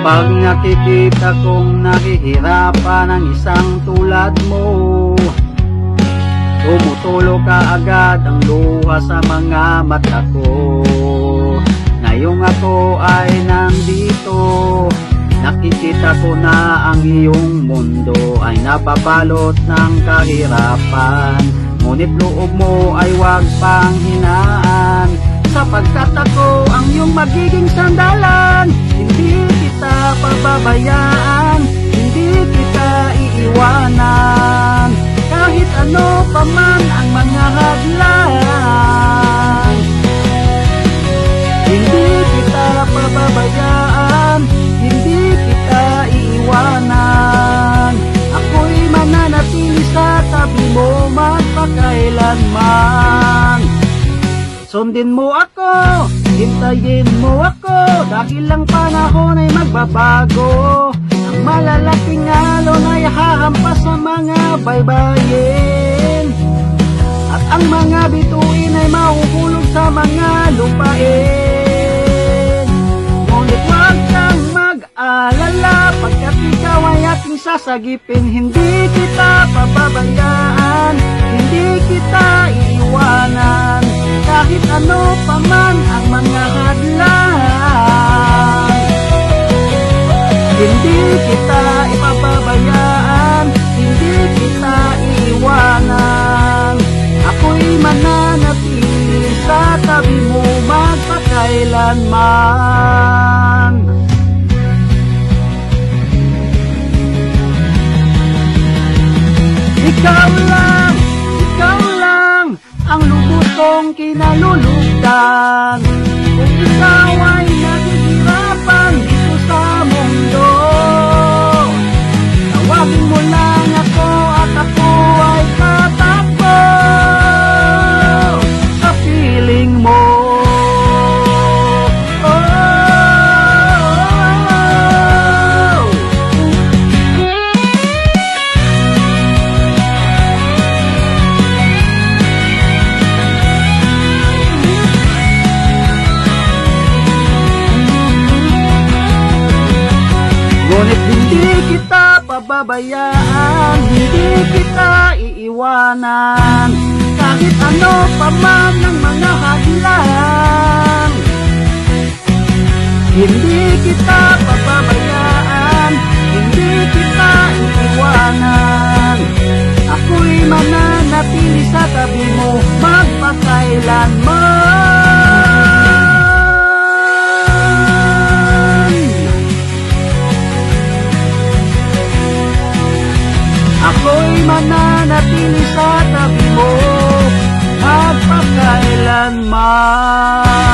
Kapag nakikita kong nahihirapan ang isang tulad mo, tumutulo ka agad ang luha sa mga mata ko. Ngayong ako ay nandito, nakikita ko na ang iyong mundo ay nababalot ng kahirapan. Ngunit loob mo ay huwag pang hinaan, sapagkat ako ang iyong magiging sandalan. Hindi kita pababayaan, hindi kita iiwanan, kahit ano pa man ang mga hadlang. Hindi kita pababayaan, hindi kita iiwanan, ako'y mananatili sa tabi mo magpakailanman. Sundin mo ako, hintayin mo ako, dahil ang panahon ay magbabago. Ang malalaking alon ay hahampas sa mga baybayin, at ang mga bituin ay mahuhulog sa mga lupain. Ngunit huwag kang mag-alala, pagkat ikaw ay aking sasagipin. Hindi kita pababayaan, hindi kita iiwanan, kahit ano pa man ang mga hadlang. Hindi kita ipababayaan, hindi kita iiwanan, ako'y mananatili sa tabi mo magpakailanman. Ikaw lang ang lubos kong kinalulugdan. Kung ikaw ay naghihirapan dito sa mundo, tawagin mo lang ako at ako ay tatakbo sa piling mo. Ngunit hindi kita pababayaan, hindi kita iiwanan, kahit ano pa man ang mga hadlang. Hindi kita pababayaan, hindi kita iiwanan, ako'y mananatili sa tabi mo magpakailanman. Ako'y mananatili sa tabi mo magpakailanman.